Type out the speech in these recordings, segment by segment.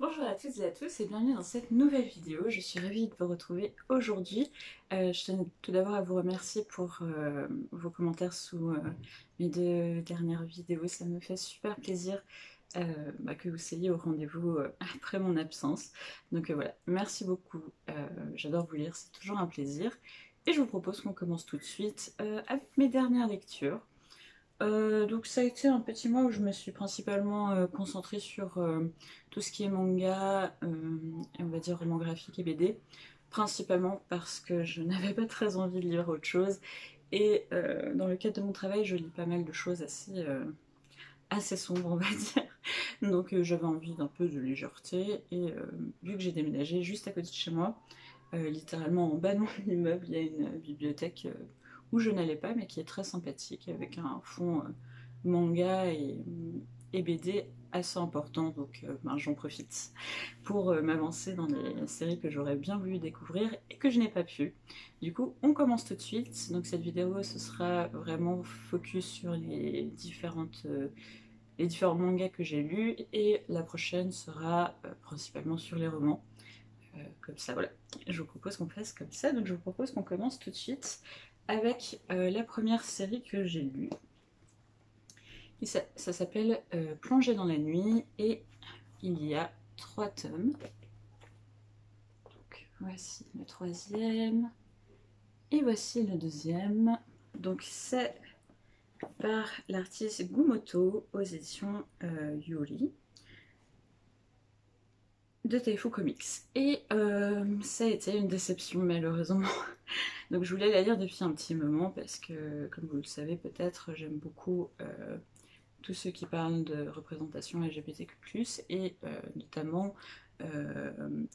Bonjour à toutes et à tous et bienvenue dans cette nouvelle vidéo. Je suis ravie de vous retrouver aujourd'hui. Je tenais tout d'abord à vous remercier pour vos commentaires sous mes deux dernières vidéos. Ça me fait super plaisir que vous soyez au rendez-vous après mon absence. Donc voilà, merci beaucoup. J'adore vous lire, c'est toujours un plaisir. Et je vous propose qu'on commence tout de suite avec mes dernières lectures. Donc ça a été un petit mois où je me suis principalement concentrée sur tout ce qui est manga, et on va dire roman graphique et BD, principalement parce que je n'avais pas très envie de lire autre chose. Et dans le cadre de mon travail, je lis pas mal de choses assez sombres, on va dire. Donc j'avais envie d'un peu de légèreté. Et vu que j'ai déménagé juste à côté de chez moi, littéralement en bas de mon immeuble, il y a une bibliothèque où je n'allais pas, mais qui est très sympathique, avec un fond manga et BD assez important, donc j'en profite pour m'avancer dans les séries que j'aurais bien voulu découvrir et que je n'ai pas pu. Du coup, on commence tout de suite. Donc cette vidéo, ce sera vraiment focus sur les différents mangas que j'ai lus, et la prochaine sera principalement sur les romans. Comme ça, voilà. Je vous propose qu'on fasse comme ça. Donc je vous propose qu'on commence tout de suite avec la première série que j'ai lue. Et ça s'appelle Plonger dans la nuit, et il y a 3 tomes. Donc voici le troisième et voici le deuxième. Donc c'est par l'artiste Gumoto aux éditions Yuri de Taifu Comics. Et ça a été une déception malheureusement. Donc je voulais la lire depuis un petit moment parce que, comme vous le savez peut-être, j'aime beaucoup tous ceux qui parlent de représentation LGBTQ+, et notamment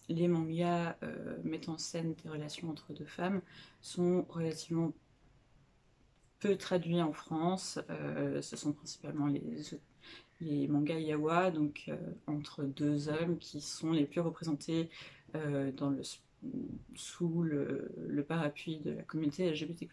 les mangas mettant en scène des relations entre deux femmes sont relativement peu traduits en France. Ce sont principalement les mangas yaoi, donc entre deux hommes, qui sont les plus représentés sous le parapluie de la communauté LGBTQ+.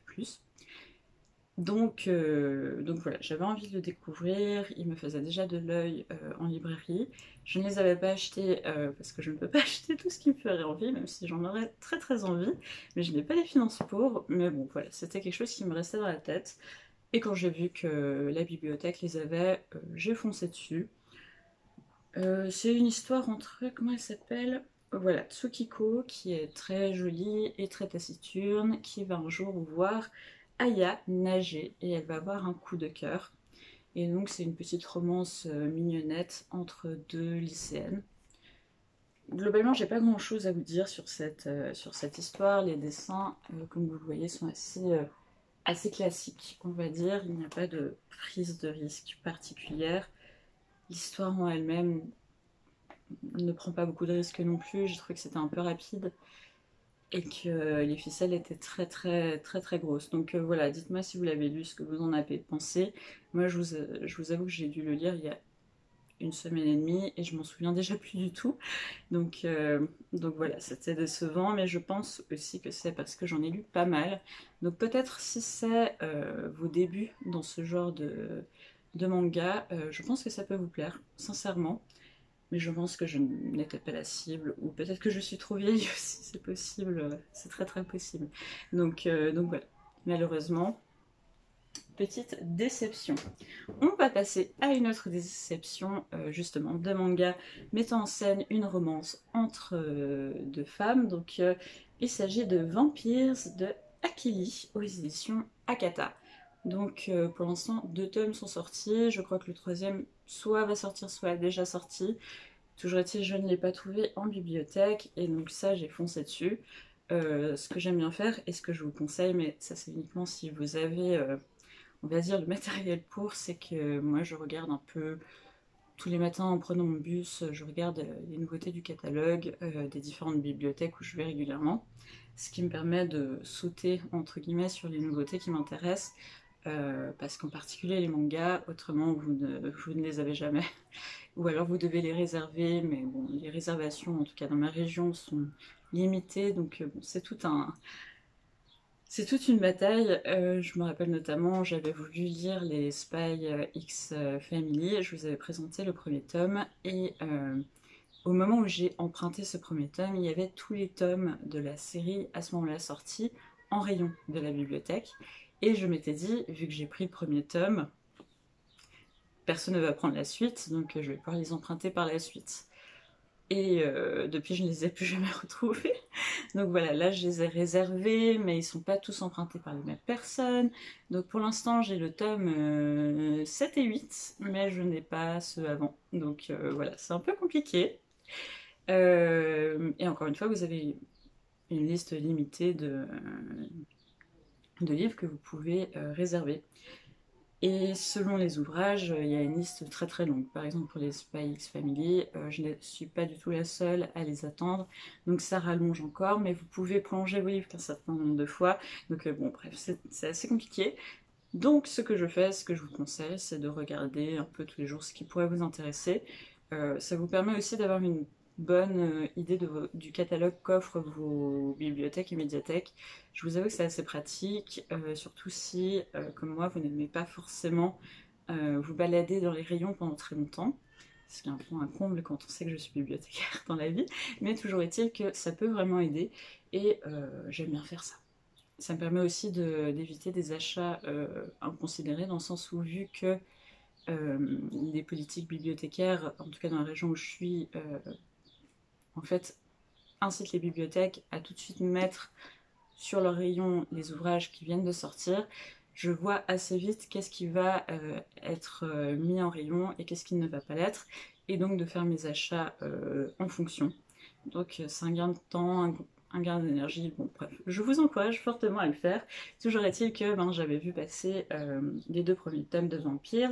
Donc voilà, j'avais envie de le découvrir, il me faisait déjà de l'œil en librairie. Je ne les avais pas achetés parce que je ne peux pas acheter tout ce qui me ferait envie, même si j'en aurais très très envie, mais je n'ai pas les finances pour. Mais bon, voilà, c'était quelque chose qui me restait dans la tête. Et quand j'ai vu que la bibliothèque les avait, j'ai foncé dessus. C'est une histoire entre, comment elle s'appelle? Voilà, Tsukiko, qui est très jolie et très taciturne, qui va un jour voir Aya nager, et elle va avoir un coup de cœur. Et donc c'est une petite romance mignonnette entre deux lycéennes. Globalement, j'ai pas grand chose à vous dire sur cette histoire. Les dessins, comme vous le voyez, sont assez classiques, on va dire. Il n'y a pas de prise de risque particulière. L'histoire en elle-même ne prend pas beaucoup de risques non plus. J'ai trouvé que c'était un peu rapide et que les ficelles étaient très très très très grosses. Donc voilà, dites-moi si vous l'avez lu, ce que vous en avez pensé. Moi, je vous avoue que j'ai dû le lire il y a une semaine et demie et je m'en souviens déjà plus du tout. Donc voilà, c'était décevant, mais je pense aussi que c'est parce que j'en ai lu pas mal. Donc peut-être si c'est vos débuts dans ce genre de manga, je pense que ça peut vous plaire, sincèrement. Mais je pense que je n'étais pas la cible, ou peut-être que je suis trop vieille aussi, c'est possible, c'est très très possible. Donc voilà, malheureusement, petite déception. On va passer à une autre déception, justement, de manga mettant en scène une romance entre deux femmes. Donc il s'agit de Vampires de Akili aux éditions Akata. Donc pour l'instant, 2 tomes sont sortis. Je crois que le troisième soit va sortir, soit a déjà sorti. Toujours est-il, je ne l'ai pas trouvé en bibliothèque, et donc ça, j'ai foncé dessus. Ce que j'aime bien faire, et ce que je vous conseille, mais ça c'est uniquement si vous avez, on va dire, le matériel pour, c'est que moi je regarde un peu tous les matins en prenant mon bus, je regarde les nouveautés du catalogue des différentes bibliothèques où je vais régulièrement, ce qui me permet de sauter entre guillemets sur les nouveautés qui m'intéressent, parce qu'en particulier les mangas, autrement vous ne les avez jamais. Ou alors vous devez les réserver, mais bon, les réservations, en tout cas dans ma région, sont limitées, donc bon, c'est toute une bataille. Je me rappelle notamment, j'avais voulu lire les Spy X Family, je vous avais présenté le premier tome, et au moment où j'ai emprunté ce premier tome, il y avait tous les tomes de la série à ce moment-là sortis en rayon de la bibliothèque. Et je m'étais dit, vu que j'ai pris le premier tome, personne ne va prendre la suite, donc je vais pouvoir les emprunter par la suite. Et depuis, je ne les ai plus jamais retrouvés. Donc voilà, là, je les ai réservés, mais ils ne sont pas tous empruntés par les mêmes personnes. Donc pour l'instant, j'ai le tome 7 et 8, mais je n'ai pas ceux avant. Donc voilà, c'est un peu compliqué. Et encore une fois, vous avez une liste limitée de livres que vous pouvez réserver. Et selon les ouvrages, il y a une liste très très longue. Par exemple, pour les Spy X Family, je ne suis pas du tout la seule à les attendre. Donc ça rallonge encore, mais vous pouvez plonger vos livres qu'un certain nombre de fois. Donc bon, bref, c'est assez compliqué. Donc ce que je fais, ce que je vous conseille, c'est de regarder un peu tous les jours ce qui pourrait vous intéresser. Ça vous permet aussi d'avoir une bonne idée du catalogue qu'offrent vos bibliothèques et médiathèques. Je vous avoue que c'est assez pratique, surtout si, comme moi, vous n'aimez pas forcément vous balader dans les rayons pendant très longtemps, ce qui est un peu un comble quand on sait que je suis bibliothécaire dans la vie, mais toujours est-il que ça peut vraiment aider, et j'aime bien faire ça. Ça me permet aussi d'éviter des achats inconsidérés, dans le sens où, vu que les politiques bibliothécaires, en tout cas dans la région où je suis, en fait, incite les bibliothèques à tout de suite mettre sur leur rayon les ouvrages qui viennent de sortir, je vois assez vite qu'est-ce qui va être mis en rayon et qu'est-ce qui ne va pas l'être, et donc de faire mes achats en fonction. Donc c'est un gain de temps, un gain d'énergie, bon bref, je vous encourage fortement à le faire. Toujours est-il que j'avais vu passer les 2 premiers tomes de Vampires,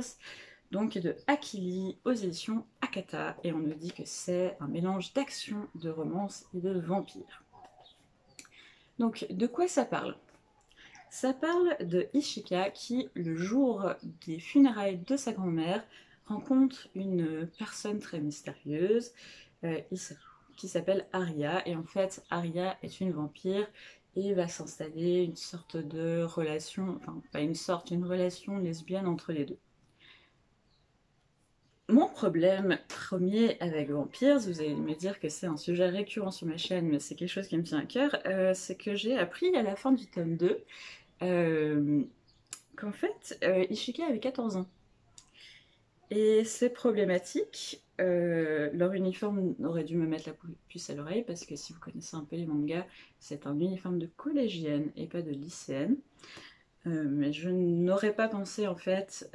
donc de Akili aux éditions Akata, et on nous dit que c'est un mélange d'action, de romance et de vampire. Donc de quoi ça parle? Ça parle de Ishika qui, le jour des funérailles de sa grand-mère, rencontre une personne très mystérieuse qui s'appelle Aria, et en fait Aria est une vampire et va s'installer une sorte de relation, enfin pas une sorte, une relation lesbienne entre les deux. Mon problème premier avec Vampires, vous allez me dire que c'est un sujet récurrent sur ma chaîne, mais c'est quelque chose qui me tient à cœur, c'est que j'ai appris à la fin du tome 2 qu'en fait, Ishika avait 14 ans. Et c'est problématique. Leur uniforme aurait dû me mettre la puce à l'oreille, parce que si vous connaissez un peu les mangas, c'est un uniforme de collégienne et pas de lycéenne. Mais je n'aurais pas pensé en fait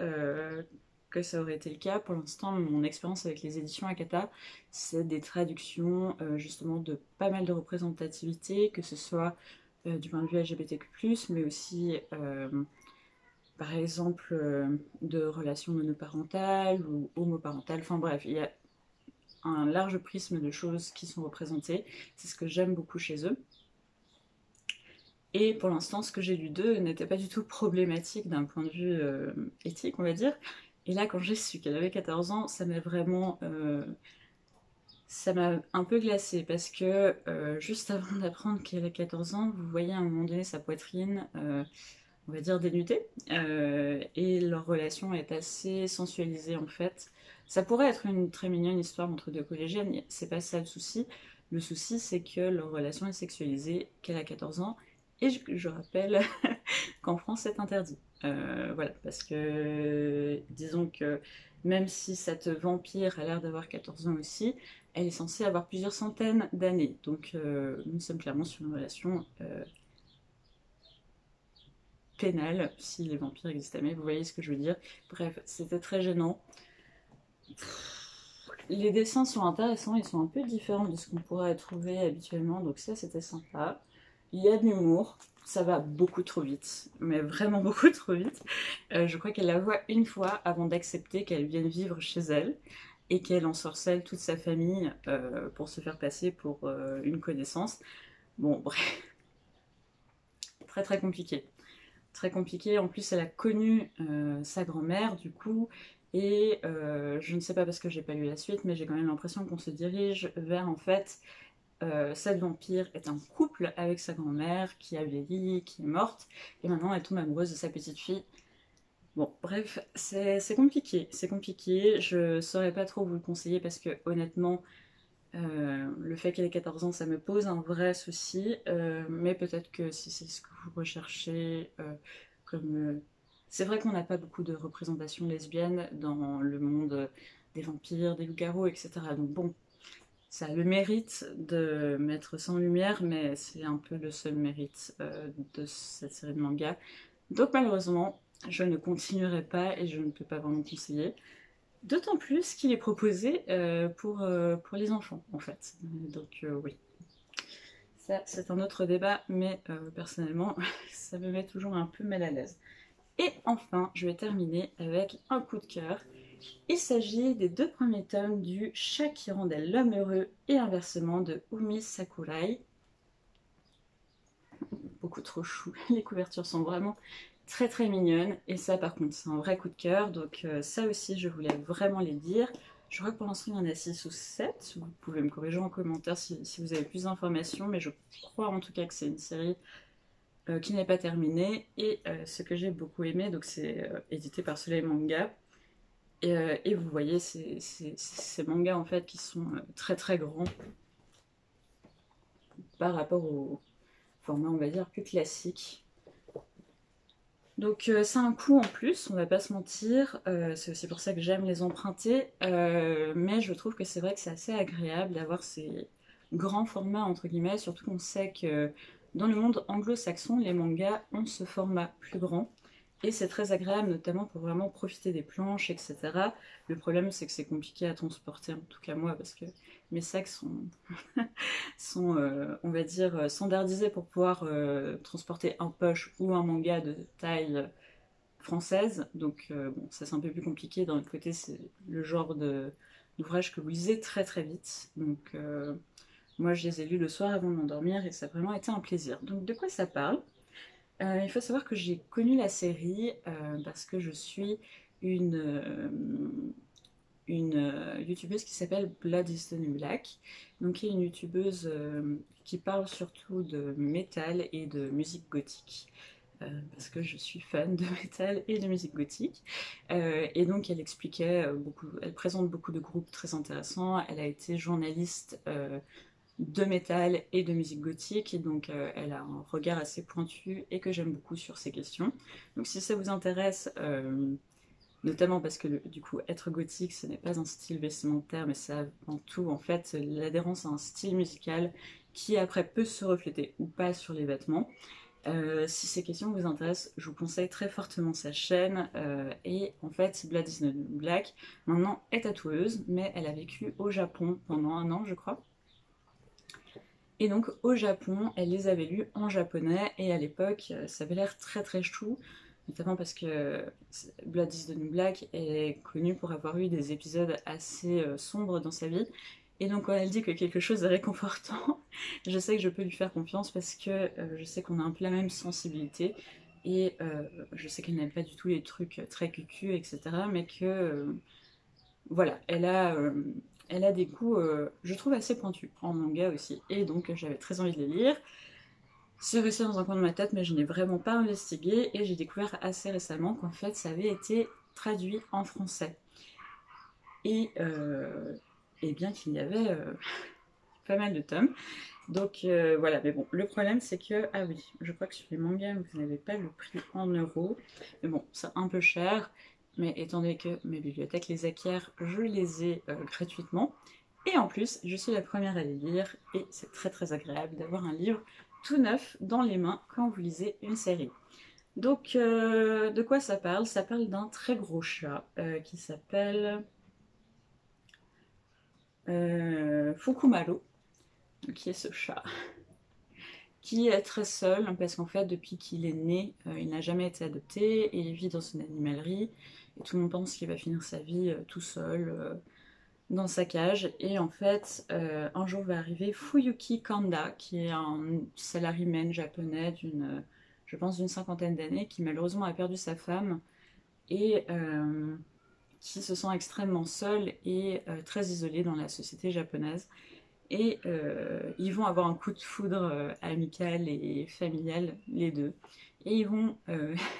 que ça aurait été le cas. Pour l'instant, mon expérience avec les éditions Akata, c'est des traductions justement de pas mal de représentativité, que ce soit du point de vue LGBTQ+, mais aussi par exemple de relations monoparentales ou homoparentales. Enfin bref, il y a un large prisme de choses qui sont représentées. C'est ce que j'aime beaucoup chez eux. Et pour l'instant, ce que j'ai lu d'eux n'était pas du tout problématique d'un point de vue éthique, on va dire. Et là, quand j'ai su qu'elle avait 14 ans, ça m'a vraiment... ça m'a un peu glacée, parce que juste avant d'apprendre qu'elle a 14 ans, vous voyez à un moment donné sa poitrine, on va dire dénudée, et leur relation est assez sensualisée en fait. Ça pourrait être une très mignonne histoire entre 2 collégiennes, c'est pas ça le souci. Le souci, c'est que leur relation est sexualisée, qu'elle a 14 ans, et je rappelle qu'en France c'est interdit. Voilà, parce que disons que même si cette vampire a l'air d'avoir 14 ans aussi, elle est censée avoir plusieurs centaines d'années. Donc nous sommes clairement sur une relation pénale, si les vampires existaient, mais vous voyez ce que je veux dire. Bref, c'était très gênant. Les dessins sont intéressants, ils sont un peu différents de ce qu'on pourrait trouver habituellement, donc ça c'était sympa. Il y a de l'humour, ça va beaucoup trop vite, mais vraiment beaucoup trop vite. Je crois qu'elle la voit une fois avant d'accepter qu'elle vienne vivre chez elle, et qu'elle ensorcelle toute sa famille pour se faire passer pour une connaissance. Bon, bref, très très compliqué. Très compliqué, en plus elle a connu sa grand-mère du coup, et je ne sais pas parce que j'ai pas lu la suite, mais j'ai quand même l'impression qu'on se dirige vers en fait cette vampire est un couple avec sa grand-mère qui a vieilli, qui est morte, et maintenant elle tombe amoureuse de sa petite fille. Bon, bref, c'est compliqué, je saurais pas trop vous le conseiller parce que honnêtement, Le fait qu'elle ait 14 ans, ça me pose un vrai souci, mais peut-être que si c'est ce que vous recherchez, comme... c'est vrai qu'on n'a pas beaucoup de représentations lesbiennes dans le monde des vampires, des loups-garous, etc. Donc bon, ça a le mérite de mettre ça en lumière, mais c'est un peu le seul mérite de cette série de mangas. Donc malheureusement, je ne continuerai pas et je ne peux pas vraiment conseiller. D'autant plus qu'il est proposé pour les enfants, en fait. Donc oui, ça c'est un autre débat, mais personnellement, ça me met toujours un peu mal à l'aise. Et enfin, je vais terminer avec un coup de cœur. Il s'agit des 2 premiers tomes du Chat qui rendait l'homme heureux et inversement de Umi Sakurai. Beaucoup trop chou, les couvertures sont vraiment très très mignonnes, et ça par contre c'est un vrai coup de cœur, donc ça aussi je voulais vraiment les lire. Je crois que pour l'instant il y en a 6 ou 7, vous pouvez me corriger en commentaire si vous avez plus d'informations, mais je crois en tout cas que c'est une série qui n'est pas terminée, et ce que j'ai beaucoup aimé, donc c'est édité par Soleil Manga, et vous voyez ces mangas en fait qui sont très très grands par rapport au format on va dire plus classique. Donc c'est un coût en plus, on va pas se mentir, c'est aussi pour ça que j'aime les emprunter, mais je trouve que c'est vrai que c'est assez agréable d'avoir ces grands formats entre guillemets, surtout qu'on sait que dans le monde anglo-saxon, les mangas ont ce format plus grand, et c'est très agréable notamment pour vraiment profiter des planches, etc. Le problème c'est que c'est compliqué à transporter, en tout cas moi, parce que mes sacs sont on va dire, standardisés pour pouvoir transporter un poche ou un manga de taille française. Donc bon, ça c'est un peu plus compliqué. D'un autre côté, c'est le genre d'ouvrage que vous lisez très très vite. Donc moi je les ai lus le soir avant de m'endormir et ça a vraiment été un plaisir. Donc de quoi ça parle? Il faut savoir que j'ai connu la série parce que je suis une youtubeuse qui s'appelle Blood is the New Black, donc qui est une youtubeuse qui parle surtout de métal et de musique gothique. Parce que je suis fan de métal et de musique gothique. Et donc elle expliquait beaucoup, elle présente beaucoup de groupes très intéressants. Elle a été journaliste de métal et de musique gothique, et donc elle a un regard assez pointu et que j'aime beaucoup sur ces questions. Donc si ça vous intéresse, notamment parce que du coup être gothique ce n'est pas un style vestimentaire mais c'est avant tout en fait l'adhérence à un style musical qui après peut se refléter ou pas sur les vêtements. Si ces questions vous intéressent, je vous conseille très fortement sa chaîne, et en fait Blood is the New Black maintenant est tatoueuse, mais elle a vécu au Japon pendant 1 an je crois. Et donc au Japon, elle les avait lus en japonais, et à l'époque ça avait l'air très très chou, notamment parce que Blood is the New Black est connu pour avoir eu des épisodes assez sombres dans sa vie. Et donc quand elle dit que quelque chose est réconfortant, je sais que je peux lui faire confiance parce que je sais qu'on a un peu la même sensibilité, et je sais qu'elle n'aime pas du tout les trucs très cucu, etc. Mais que voilà, elle a des goûts, je trouve, assez pointus en manga aussi. Et donc j'avais très envie de les lire. C'est resté dans un coin de ma tête, mais je n'ai vraiment pas investigué, et j'ai découvert assez récemment qu'en fait ça avait été traduit en français. Et bien qu'il y avait pas mal de tomes. Donc voilà, mais bon, le problème c'est que, ah oui, je crois que sur les mangas vous n'avez pas le prix en euros. Mais bon, c'est un peu cher, mais étant donné que mes bibliothèques les acquièrent, je les ai gratuitement. Et en plus, je suis la première à les lire, et c'est très très agréable d'avoir un livre tout neuf dans les mains quand vous lisez une série. Donc, de quoi ça parle? Ça parle d'un très gros chat qui s'appelle Fukumaro, qui est ce chat, qui est très seul parce qu'en fait, depuis qu'il est né, il n'a jamais été adopté et il vit dans une animalerie. Et tout le monde pense qu'il va finir sa vie tout seul dans sa cage. Et en fait, un jour va arriver Fuyuki Kanda, qui est un salaryman japonais je pense, d'une cinquantaine d'années, qui malheureusement a perdu sa femme et qui se sent extrêmement seul et très isolé dans la société japonaise. Et ils vont avoir un coup de foudre amical et familial, les deux. Et ils vont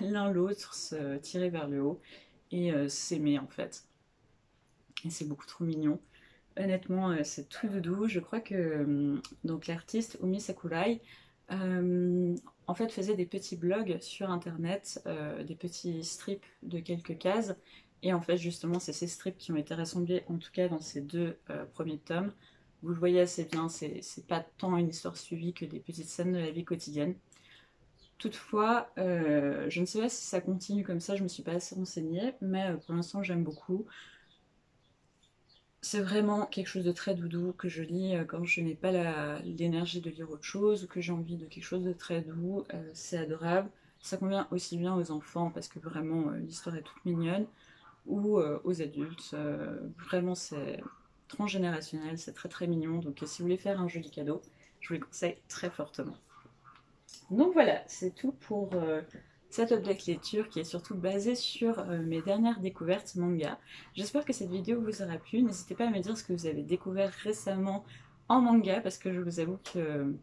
l'un l'autre se tirer vers le haut et s'aimer en fait. Et c'est beaucoup trop mignon. Honnêtement, c'est tout doudou. Je crois que donc l'artiste Umi Sakurai en fait faisait des petits blogs sur internet, des petits strips de quelques cases. Et en fait, justement, c'est ces strips qui ont été rassemblés, en tout cas dans ces deux premiers tomes. Vous le voyez assez bien, c'est pas tant une histoire suivie que des petites scènes de la vie quotidienne. Toutefois, je ne sais pas si ça continue comme ça, je me suis pas assez renseignée, mais pour l'instant j'aime beaucoup. C'est vraiment quelque chose de très doudou que je lis quand je n'ai pas l'énergie de lire autre chose ou que j'ai envie de quelque chose de très doux. C'est adorable. Ça convient aussi bien aux enfants parce que vraiment l'histoire est toute mignonne ou aux adultes. Vraiment c'est transgénérationnel, c'est très très mignon. Donc si vous voulez faire un joli cadeau, je vous le conseille très fortement. Donc voilà, c'est tout pour cette update lecture qui est surtout basée sur mes dernières découvertes manga. J'espère que cette vidéo vous aura plu. N'hésitez pas à me dire ce que vous avez découvert récemment en manga parce que je vous avoue que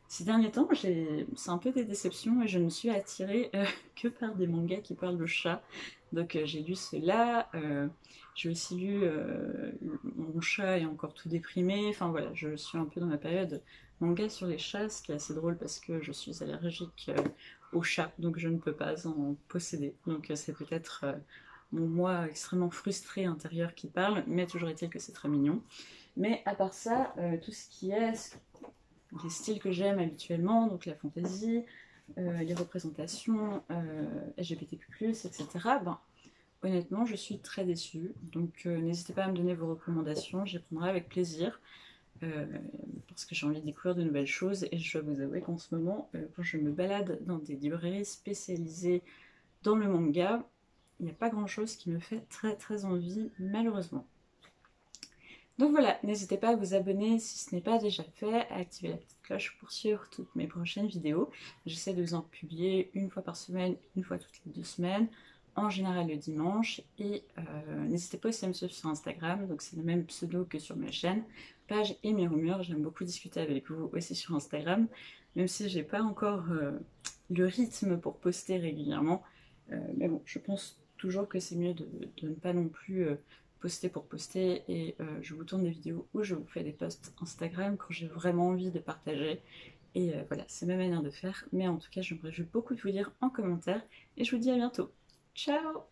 ces derniers temps, c'est un peu des déceptions et je ne me suis attirée que par des mangas qui parlent de chats. Donc j'ai lu cela, j'ai aussi lu Mon chat est encore tout déprimé. Enfin voilà, je suis un peu dans ma période manga sur les chats, ce qui est assez drôle parce que je suis allergique aux chats, donc je ne peux pas en posséder. Donc c'est peut-être mon moi extrêmement frustré intérieur qui parle, mais toujours est-il que c'est très mignon. Mais à part ça, tout ce qui est les styles que j'aime habituellement, donc la fantasy, les représentations LGBTQ+, etc., ben, honnêtement, je suis très déçue. Donc n'hésitez pas à me donner vos recommandations, j'y prendrai avec plaisir. Parce que j'ai envie de découvrir de nouvelles choses et je dois vous avouer qu'en ce moment, quand je me balade dans des librairies spécialisées dans le manga, il n'y a pas grand chose qui me fait très très envie malheureusement. Donc voilà, n'hésitez pas à vous abonner si ce n'est pas déjà fait, à activer la petite cloche pour suivre toutes mes prochaines vidéos. J'essaie de vous en publier une fois par semaine, une fois toutes les 2 semaines, en général le dimanche. Et n'hésitez pas aussi à me suivre sur Instagram, donc c'est le même pseudo que sur ma chaîne, Page et Murmure. J'aime beaucoup discuter avec vous aussi sur Instagram, même si j'ai pas encore le rythme pour poster régulièrement. Mais bon, je pense toujours que c'est mieux de ne pas non plus poster pour poster et je vous tourne des vidéos où je vous fais des posts Instagram quand j'ai vraiment envie de partager. Et voilà, c'est ma manière de faire. Mais en tout cas, je me réjouis beaucoup de vous lire en commentaire et je vous dis à bientôt. Ciao!